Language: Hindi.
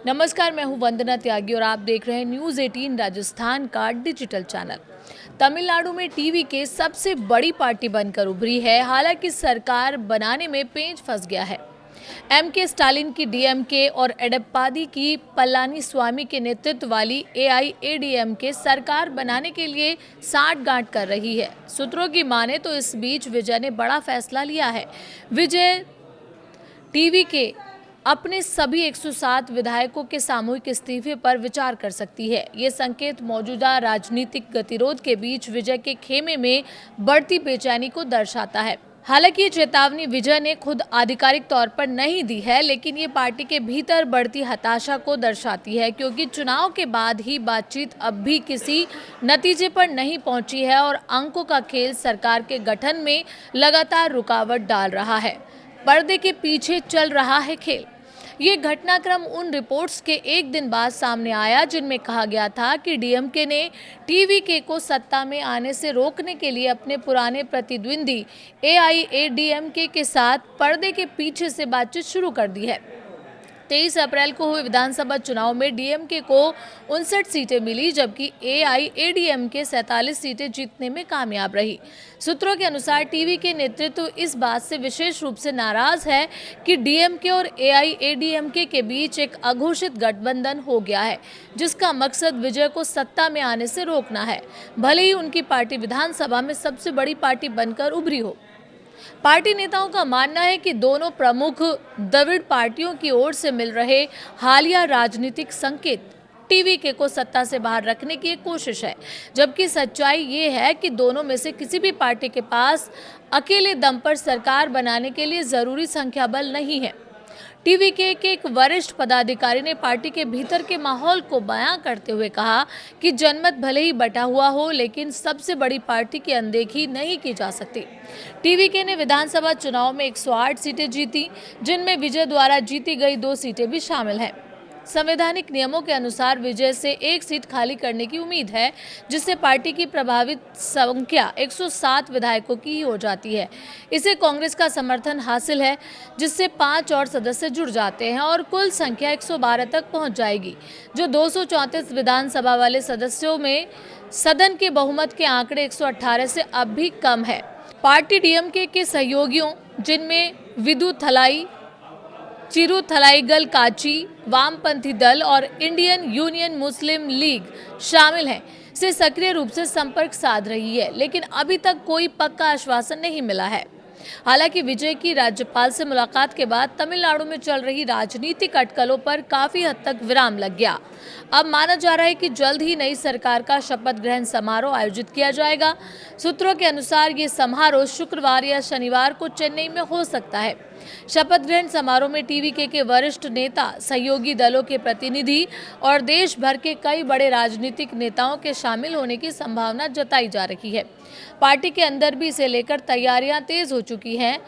नमस्कार, मैं हूं वंदना त्यागी और आप देख रहे हैं न्यूज़ 18 राजस्थान का डिजिटल चैनल। तमिलनाडु में टीवी के सबसे बड़ी पार्टी बनकर उभरी है। हालांकि सरकार बनाने में पेंच फंस गया है। एमके स्टालिन की डीएमके और एडप्पादी की पलानीस्वामी के नेतृत्व वाली एआईएडीएमके सरकार बनाने के लिए साठगांठ कर रही है। सूत्रों की माने तो इस बीच विजय ने बड़ा फैसला लिया है। विजय टीवी के अपने सभी 107 विधायकों के सामूहिक इस्तीफे पर विचार कर सकती है। ये संकेत मौजूदा राजनीतिक गतिरोध के बीच विजय के खेमे में बढ़ती बेचैनी को दर्शाता है। हालांकि ये चेतावनी विजय ने खुद आधिकारिक तौर पर नहीं दी है, लेकिन ये पार्टी के भीतर बढ़ती हताशा को दर्शाती है, क्योंकि चुनाव के बाद ही बातचीत अब भी किसी नतीजे पर नहीं पहुंची है और अंकों का खेल सरकार के गठन में लगातार रुकावट डाल रहा है। पर्दे के पीछे चल रहा है खेल। ये घटनाक्रम उन रिपोर्ट्स के एक दिन बाद सामने आया जिनमें कहा गया था कि डीएमके ने टीवीके को सत्ता में आने से रोकने के लिए अपने पुराने प्रतिद्वंदी एआईएडीएमके के साथ पर्दे के पीछे से बातचीत शुरू कर दी है। 23 अप्रैल को हुए विधानसभा चुनाव में डीएमके को 59 सीटें मिली, जबकि एआईएडीएमके 47 सीटें जीतने में कामयाब रही। सूत्रों के अनुसार टीवी के नेतृत्व इस बात से विशेष रूप से नाराज है कि डीएमके और एआईएडीएमके के बीच एक अघोषित गठबंधन हो गया है, जिसका मकसद विजय को सत्ता में आने से रोकना है, भले ही उनकी पार्टी विधानसभा में सबसे बड़ी पार्टी बनकर उभरी हो। पार्टी नेताओं का मानना है कि दोनों प्रमुख द्रविड़ पार्टियों की ओर से मिल रहे हालिया राजनीतिक संकेत टीवीके को सत्ता से बाहर रखने की एक कोशिश है, जबकि सच्चाई ये है कि दोनों में से किसी भी पार्टी के पास अकेले दम पर सरकार बनाने के लिए जरूरी संख्या बल नहीं है। टीवीके के एक वरिष्ठ पदाधिकारी ने पार्टी के भीतर के माहौल को बयां करते हुए कहा कि जनमत भले ही बटा हुआ हो, लेकिन सबसे बड़ी पार्टी की अनदेखी नहीं की जा सकती। टीवीके ने विधानसभा चुनाव में 108 सीटें जीती, जिनमें विजय द्वारा जीती गई 2 सीटें भी शामिल हैं। संवैधानिक नियमों के अनुसार विजय से एक सीट खाली करने की उम्मीद है, जिससे पार्टी की प्रभावित संख्या 107 विधायकों की ही हो जाती है। इसे कांग्रेस का समर्थन हासिल है, जिससे 5 और सदस्य जुड़ जाते हैं और कुल संख्या 112 तक पहुंच जाएगी, जो 234 विधानसभा वाले सदस्यों में सदन के बहुमत के आंकड़े 118 से अब भी कम है। पार्टी डीएमके के सहयोगियों, जिनमें विदु थलाई, चिरू थलाईगल काची, वामपंथी दल और इंडियन यूनियन मुस्लिम लीग शामिल हैं, से सक्रिय रूप से संपर्क साध रही है, लेकिन अभी तक कोई पक्का आश्वासन नहीं मिला है। हालांकि विजय की राज्यपाल से मुलाकात के बाद तमिलनाडु में चल रही राजनीतिक अटकलों पर काफी हद तक विराम लग गया। अब माना जा रहा है कि जल्द ही नई सरकार का शपथ ग्रहण समारोह आयोजित किया जाएगा। सूत्रों के अनुसार ये समारोह शुक्रवार या शनिवार को चेन्नई में हो सकता है। शपथ ग्रहण समारोह में टीवीके के वरिष्ठ नेता, सहयोगी दलों के प्रतिनिधि और देश भर के कई बड़े राजनीतिक नेताओं के शामिल होने की संभावना जताई जा रही है। पार्टी के अंदर भी इसे लेकर तैयारियां तेज हो चुकी हैं।